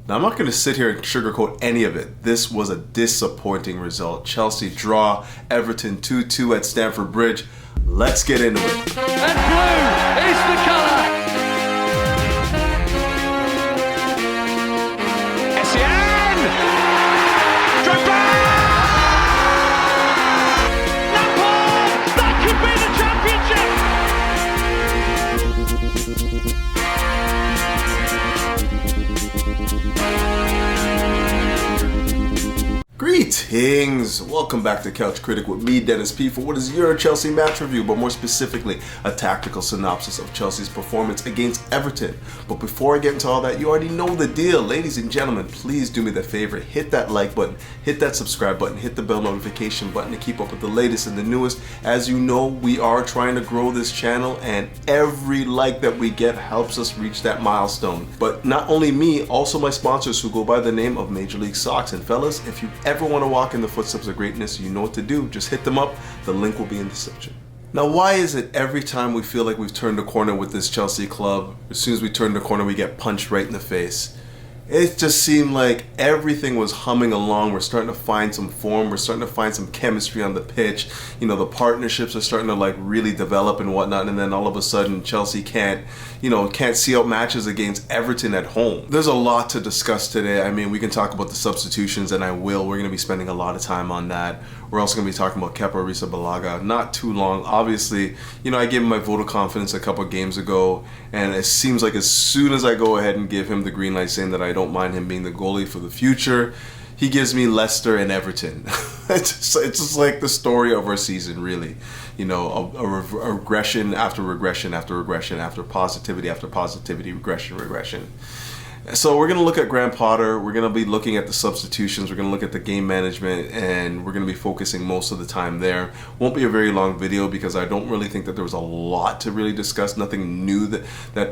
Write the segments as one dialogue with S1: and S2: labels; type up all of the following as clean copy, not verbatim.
S1: Now, I'm not going to sit here and sugarcoat any of it. This was a disappointing result. Chelsea draw, Everton 2-2 at Stamford Bridge. Let's get into it.
S2: And blue is the colour. Essien! Drogba! Lampard! That could be the championship!
S1: Greetings! Welcome back to Couch Critic with me, Dennis P, for what is your Chelsea match review, but more specifically, a tactical synopsis of Chelsea's performance against Everton. But before I get into all that, you already know the deal. Ladies and gentlemen, please do me the favor, hit that like button, hit that subscribe button, hit the bell notification button to keep up with the latest and the newest. As you know, we are trying to grow this channel, and every like that we get helps us reach that milestone. But not only me, also my sponsors who go by the name of Major League Socks. And fellas, if you ever want to walk in the footsteps of greatness, you know what to do. Just hit them up. The link will be in the description. Now, why is it every time we feel like we've turned a corner with this Chelsea club, as soon as we turn the corner, we get punched right in the face? It just seemed like everything was humming along. We're starting to find some form. We're starting to find some chemistry on the pitch. You know, the partnerships are starting to like really develop and whatnot. And then all of a sudden, Chelsea can't see out matches against Everton at home. There's a lot to discuss today. I mean, we can talk about the substitutions, and I will. We're going to be spending a lot of time on that. We're also going to be talking about Kepa Arrizabalaga. Not too long. Obviously, you know, I gave him my vote of confidence a couple of games ago, and it seems like as soon as I go ahead and give him the green light saying that I don't mind him being the goalie for the future, he gives me Leicester and Everton. It's just like the story of our season, really. You know, a regression after regression after regression after positivity, regression. So we're going to look at Graham Potter, we're going to be looking at the substitutions, we're going to look at the game management, and we're going to be focusing most of the time there. Won't be a very long video because I don't really think that there was a lot to really discuss, nothing new that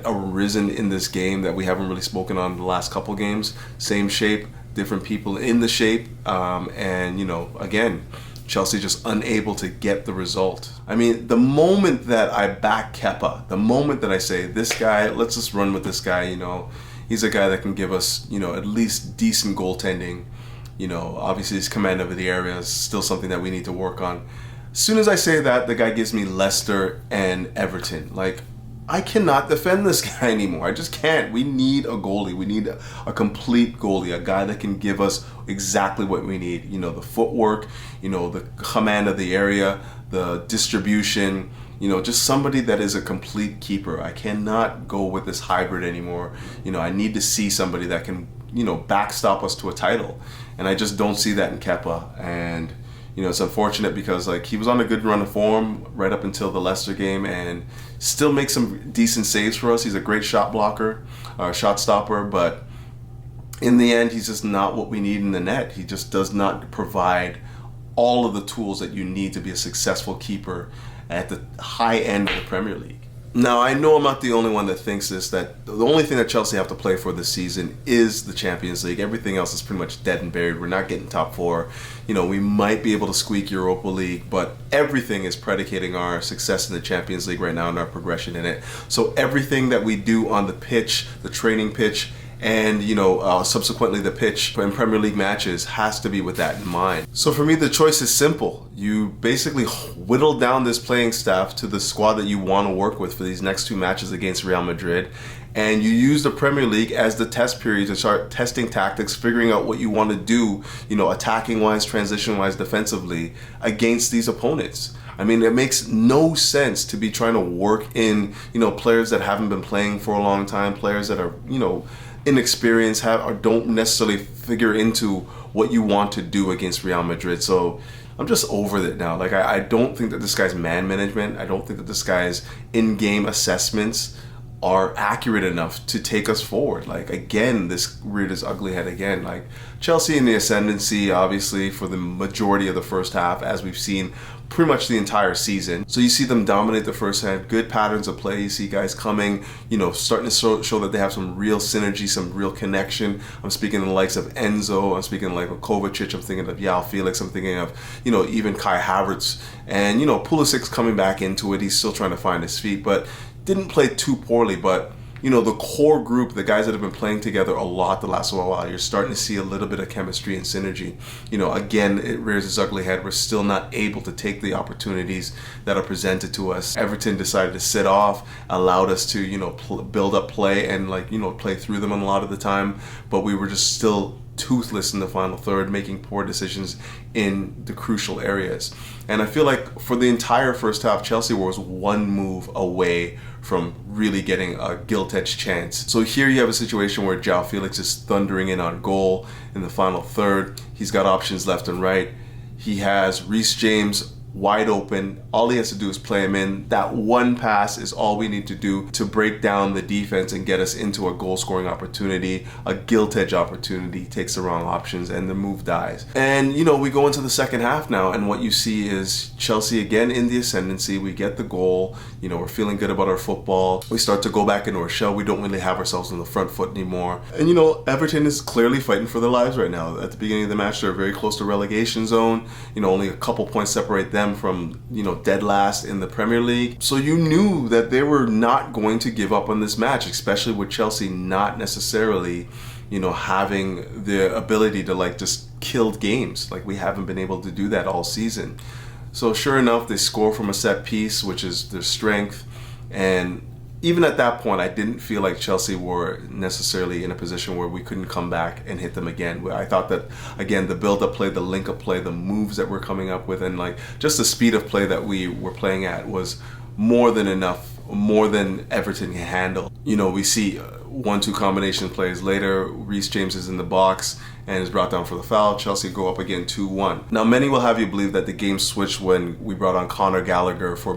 S1: arisen in this game that we haven't really spoken on the last couple games. Same shape, different people in the shape, and you know, again, Chelsea just unable to get the result. I mean, the moment that I back Kepa, the moment that I say, this guy, let's just run with this guy, you know, he's a guy that can give us, you know, at least decent goaltending. You know, obviously his command over the area is still something that we need to work on. As soon as I say that, the guy gives me Leicester and Everton. Like, I cannot defend this guy anymore. I just can't. We need a goalie. We need a complete goalie, a guy that can give us exactly what we need. You know, the footwork, you know, the command of the area, the distribution, you know, just somebody that is a complete keeper. I cannot go with this hybrid anymore. You know, I need to see somebody that can, you know, backstop us to a title. And I just don't see that in Kepa. And, you know, it's unfortunate because, like, he was on a good run of form right up until the Leicester game and still makes some decent saves for us. He's a great shot blocker, shot stopper, but in the end, he's just not what we need in the net. He just does not provide all of the tools that you need to be a successful keeper at the high end of the Premier League. Now, I know I'm not the only one that thinks this, that the only thing that Chelsea have to play for this season is the Champions League. Everything else is pretty much dead and buried. We're not getting top four. You know, we might be able to squeak Europa League, but everything is predicating our success in the Champions League right now and our progression in it. So everything that we do on the pitch, the training pitch, and, you know, subsequently the pitch in Premier League matches has to be with that in mind. So for me, the choice is simple. You basically whittle down this playing staff to the squad that you want to work with for these next two matches against Real Madrid, and you use the Premier League as the test period to start testing tactics, figuring out what you want to do, you know, attacking-wise, transition-wise, defensively against these opponents. I mean, it makes no sense to be trying to work in, you know, players that haven't been playing for a long time, players that are, you know, inexperienced, or don't necessarily figure into what you want to do against Real Madrid. So I'm just over it now. Like, I don't think that this guy's man management, I don't think that this guy's in-game assessments are accurate enough to take us forward. Like, again, this reared its ugly head again. Like, Chelsea in the ascendancy, obviously, for the majority of the first half, as we've seen pretty much the entire season. So you see them dominate the first half, good patterns of play. You see guys coming, you know, starting to show that they have some real synergy, some real connection. I'm speaking of the likes of Enzo, I'm speaking like of Kovacic, I'm thinking of João Felix, I'm thinking of, you know, even Kai Havertz. And, you know, Pulisic's coming back into it. He's still trying to find his feet, but didn't play too poorly. But the core group, the guys that have been playing together a lot the last while, you're starting to see a little bit of chemistry and synergy. Again, it rears its ugly head. We're still not able to take the opportunities that are presented to us. Everton decided to sit off, allowed us to, build up play and play through them a lot of the time, but we were just still toothless in the final third, making poor decisions in the crucial areas. And I feel like for the entire first half, Chelsea was one move away from really getting a gilt-edged chance. So here you have a situation where João Felix is thundering in on goal in the final third. He's got options left and right. He has Reece James wide open. All he has to do is play him in. That one pass is all we need to do to break down the defense and get us into a goal-scoring opportunity. A gilt-edge opportunity, takes the wrong options, and the move dies. And, we go into the second half now, and what you see is Chelsea again in the ascendancy. We get the goal. We're feeling good about our football. We start to go back into our shell. We don't really have ourselves on the front foot anymore. And, Everton is clearly fighting for their lives right now. At the beginning of the match, they're very close to relegation zone. Only a couple points separate them from dead last in the Premier League. So you knew that they were not going to give up on this match, especially with Chelsea not necessarily having the ability to just kill games. We haven't been able to do that all season. So sure enough, they score from a set piece, which is their strength. And even at that point, I didn't feel like Chelsea were necessarily in a position where we couldn't come back and hit them again. I thought that, again, the build-up play, the link-up play, the moves that we're coming up with, and just the speed of play that we were playing at was more than enough, more than Everton can handle. We see 1-2 combination plays later. Reece James is in the box and is brought down for the foul. Chelsea go up again 2-1. Now, many will have you believe that the game switched when we brought on Conor Gallagher for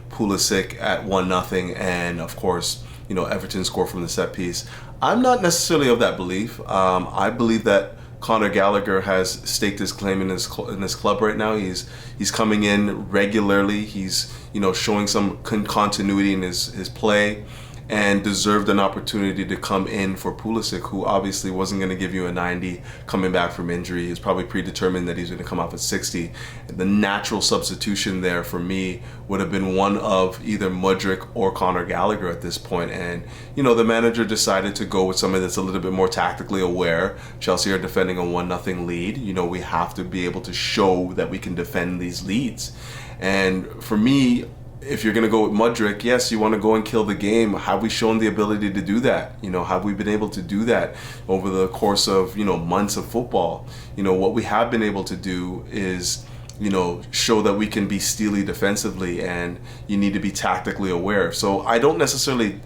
S1: Pulisic at 1-0, and of course, Everton score from the set piece. I'm not necessarily of that belief. I believe that Conor Gallagher has staked his claim in his club right now. He's coming in regularly. He's showing some continuity in his play, and deserved an opportunity to come in for Pulisic, who obviously wasn't going to give you a 90 coming back from injury. He's probably predetermined that he's going to come off at 60. The natural substitution there for me would have been one of either Mudryk or Conor Gallagher at this point. And, the manager decided to go with somebody that's a little bit more tactically aware. Chelsea are defending a 1-0 lead. We have to be able to show that we can defend these leads. And for me, if you're going to go with Mudryk, yes, you want to go and kill the game. Have we shown the ability to do that? Have we been able to do that over the course of, months of football? What we have been able to do is, show that we can be steely defensively, and you need to be tactically aware. So I don't necessarily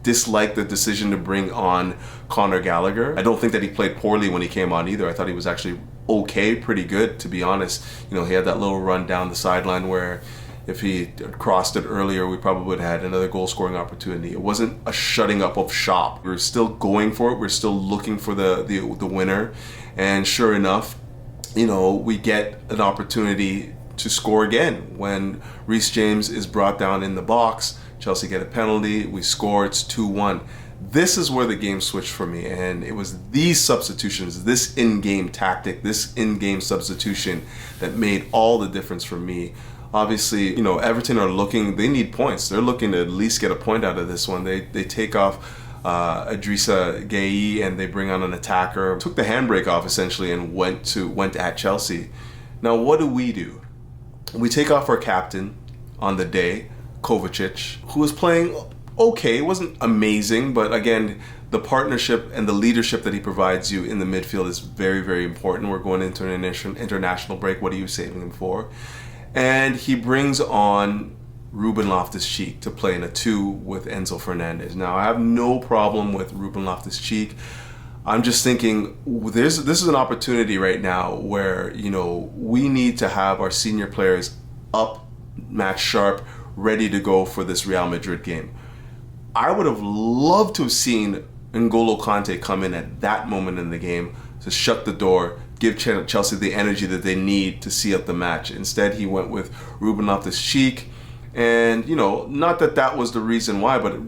S1: dislike the decision to bring on Conor Gallagher. I don't think that he played poorly when he came on either. I thought he was actually okay, pretty good, to be honest. He had that little run down the sideline where if he crossed it earlier, we probably would have had another goal-scoring opportunity. It wasn't a shutting up of shop. We were still going for it. We're still looking for the winner. And sure enough, we get an opportunity to score again when Reece James is brought down in the box. Chelsea get a penalty. We score. It's 2-1. This is where the game switched for me, and it was these substitutions, this in-game tactic, this in-game substitution that made all the difference for me. Obviously, Everton are they need points. They're looking to at least get a point out of this one. They take off Idrissa Gueye and they bring on an attacker, took the handbrake off essentially, and went at Chelsea. Now, what do? We take off our captain on the day, Kovacic, who was playing okay. It wasn't amazing, but again, the partnership and the leadership that he provides you in the midfield is very, very important. We're going into an international break. What are you saving him for? And he brings on Ruben Loftus-Cheek to play in a 2 with Enzo Fernandez. Now, I have no problem with Ruben Loftus-Cheek. I'm just thinking this is an opportunity right now where, we need to have our senior players up, match sharp, ready to go for this Real Madrid game. I would have loved to have seen N'Golo Kante come in at that moment in the game to shut the door, give Chelsea the energy that they need to see out the match. Instead, he went with Ruben Loftus-Cheek. And, not that was the reason why, but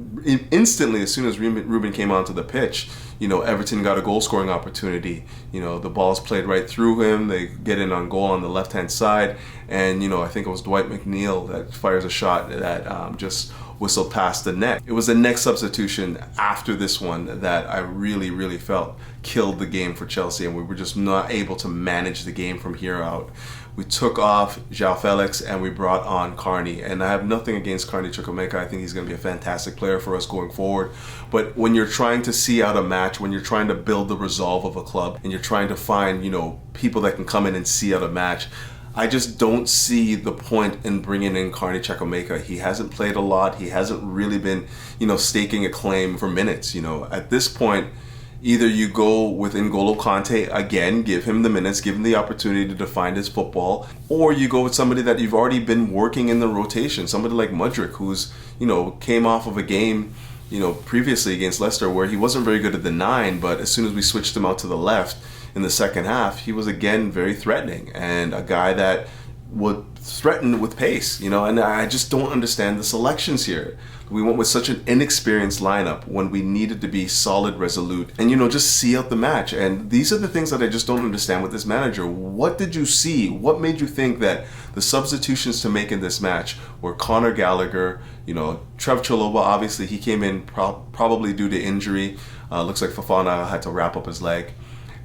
S1: instantly, as soon as Ruben came onto the pitch, Everton got a goal-scoring opportunity. The ball's played right through him. They get in on goal on the left-hand side. And, I think it was Dwight McNeil that fires a shot that just whistled past the net. It was the next substitution after this one that I really felt killed the game for Chelsea, and we were just not able to manage the game from here out. We took off João Felix and we brought on Carney. And I have nothing against Carney Chukwuemeka. I think he's going to be a fantastic player for us going forward. But when you're trying to see out a match, when you're trying to build the resolve of a club, and you're trying to find, people that can come in and see out a match, I just don't see the point in bringing in Carney Chukwuemeka. He hasn't played a lot. He hasn't really been, staking a claim for minutes. At this point, either you go with N'Golo Kante, again, give him the minutes, give him the opportunity to define his football, or you go with somebody that you've already been working in the rotation, somebody like Mudryk, who's, came off of a game, previously against Leicester where he wasn't very good at the 9, but as soon as we switched him out to the left in the second half, he was again very threatening, and a guy that would threaten with pace, and I just don't understand the selections here. We went with such an inexperienced lineup when we needed to be solid, resolute, and just see out the match. And these are the things that I just don't understand with this manager. What did you see? What made you think that the substitutions to make in this match were Conor Gallagher, Trev Chalobah, obviously he came in probably due to injury. Looks like Fofana had to wrap up his leg.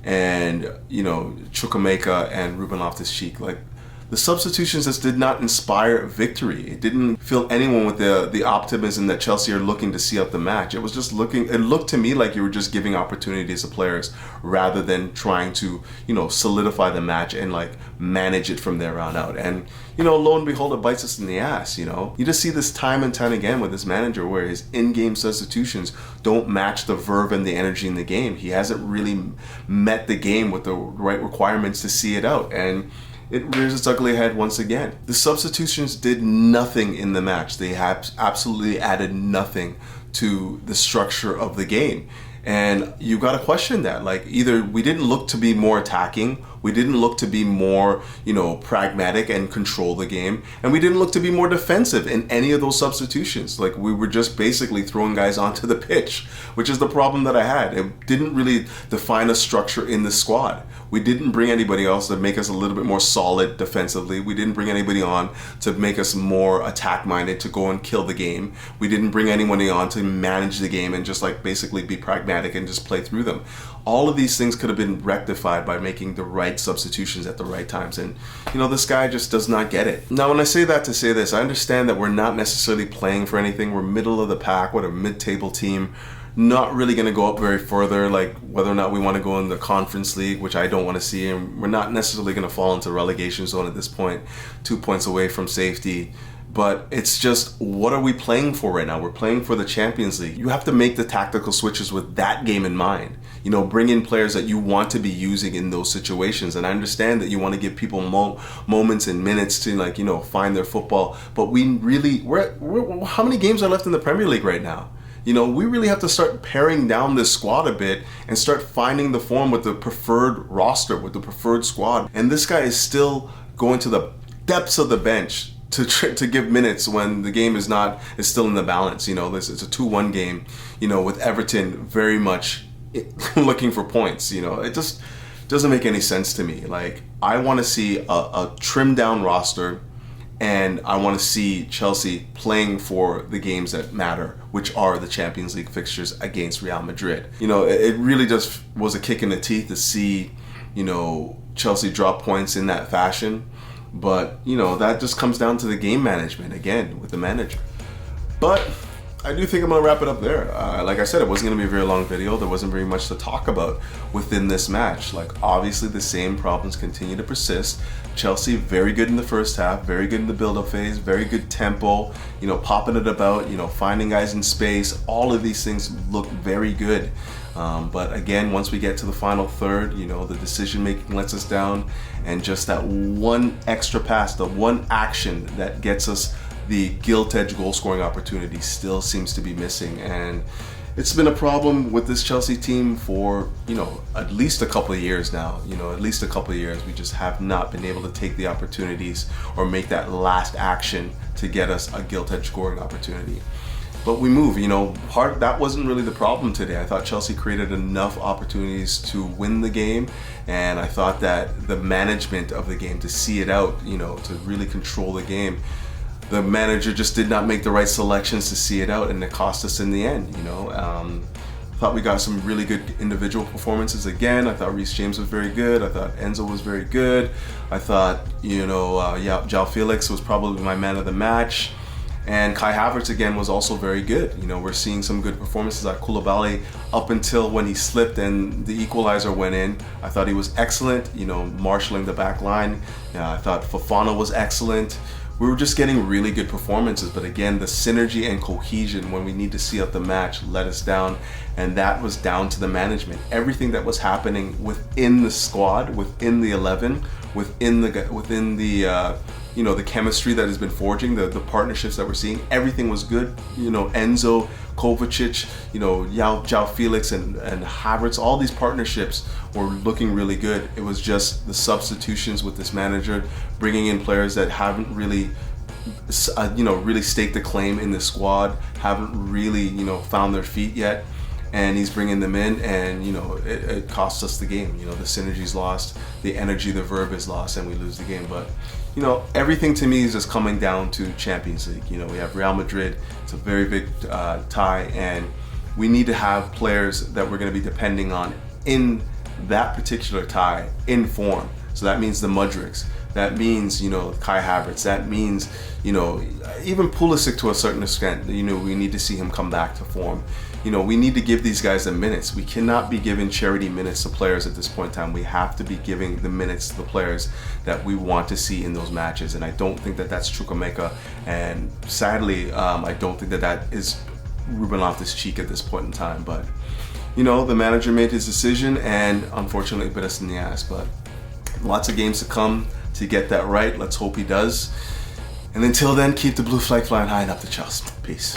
S1: And, Chukwuemeka and Ruben Loftus-Cheek, the substitutions just did not inspire victory. It didn't fill anyone with the optimism that Chelsea are looking to see out the match. It was just it looked to me like you were just giving opportunities to players rather than trying to, solidify the match and manage it from there on out. And, lo and behold, it bites us in the ass, You just see this time and time again with this manager where his in-game substitutions don't match the verve and the energy in the game. He hasn't really met the game with the right requirements to see it out. And it rears its ugly head once again. The substitutions did nothing in the match. They have absolutely added nothing to the structure of the game. And you got to question that. Either we didn't look to be more attacking, we didn't look to be more, pragmatic and control the game, and we didn't look to be more defensive in any of those substitutions. We were just basically throwing guys onto the pitch, which is the problem that I had. It didn't really define a structure in the squad. We didn't bring anybody else to make us a little bit more solid defensively. We didn't bring anybody on to make us more attack-minded, to go and kill the game. We didn't bring anybody on to manage the game and just basically be pragmatic and just play through them. All of these things could have been rectified by making the right substitutions at the right times. And, this guy just does not get it. Now, when I say that to say this, I understand that we're not necessarily playing for anything. We're middle of the pack. We're a mid-table team. Not really going to go up very further, whether or not we want to go in the Conference League, which I don't want to see. And we're not necessarily going to fall into relegation zone at this point, 2 points away from safety. But it's just, what are we playing for right now? We're playing for the Champions League. You have to make the tactical switches with that game in mind. Bring in players that you want to be using in those situations. And I understand that you want to give people moments and minutes to, find their football. But we're how many games are left in the Premier League right now? We really have to start paring down this squad a bit and start finding the form with the preferred roster, with the preferred squad. And this guy is still going to the depths of the bench to give minutes when the game is still in the balance. It's a 2-1 game, with Everton very much looking for points. It just doesn't make any sense to me. I want to see a trimmed down roster, and I want to see Chelsea playing for the games that matter, which are the Champions League fixtures against Real Madrid. It really just was a kick in the teeth to see, Chelsea drop points in that fashion. But, that just comes down to the game management, again, with the manager. But I do think I'm going to wrap it up there. Like I said, it wasn't going to be a very long video. There wasn't very much to talk about within this match. Obviously, the same problems continue to persist. Chelsea, very good in the first half, very good in the build-up phase, very good tempo, popping it about, finding guys in space. All of these things look very good. But again, once we get to the final third, the decision-making lets us down, and just that one extra pass, the one action that gets us the gilt-edged goal-scoring opportunity still seems to be missing. And it's been a problem with this Chelsea team for, at least a couple of years now. At least a couple of years. We just have not been able to take the opportunities or make that last action to get us a gilt-edged scoring opportunity. But we move, that wasn't really the problem today. I thought Chelsea created enough opportunities to win the game, and I thought that the management of the game, to see it out, to really control the game, the manager just did not make the right selections to see it out, and it cost us in the end. I thought we got some really good individual performances again. I thought Reece James was very good. I thought Enzo was very good. I thought, João Felix was probably my man of the match. And Kai Havertz again was also very good. We're seeing some good performances at Koulibaly up until when he slipped and the equalizer went in. I thought he was excellent, marshalling the back line. I thought Fofana was excellent. We were just getting really good performances, but again, the synergy and cohesion when we need to see out the match let us down, and that was down to the management. Everything that was happening within the squad, within the 11, within the chemistry that has been forging, the partnerships that we're seeing, everything was good. Enzo, Kovacic, João Felix and Havertz, all these partnerships were looking really good. It was just the substitutions with this manager, bringing in players that haven't really, really staked a claim in the squad, haven't really, found their feet yet. And he's bringing them in, and it costs us the game. The synergy's lost, the energy, the verb is lost, and we lose the game. But everything to me is just coming down to Champions League. We have Real Madrid. It's a very big tie, and we need to have players that we're going to be depending on in that particular tie in form. So that means the Mudryks. That means Kai Havertz. That means even Pulisic to a certain extent. We need to see him come back to form. We need to give these guys the minutes. We cannot be giving charity minutes to players at this point in time. We have to be giving the minutes to the players that we want to see in those matches. And I don't think that that's Chukwuemeka. And sadly, I don't think that that is Ruben Loftus-Cheek at this point in time. But, the manager made his decision, and unfortunately it bit us in the ass. But lots of games to come to get that right. Let's hope he does. And until then, keep the blue flag flying high and up the Chels. Peace.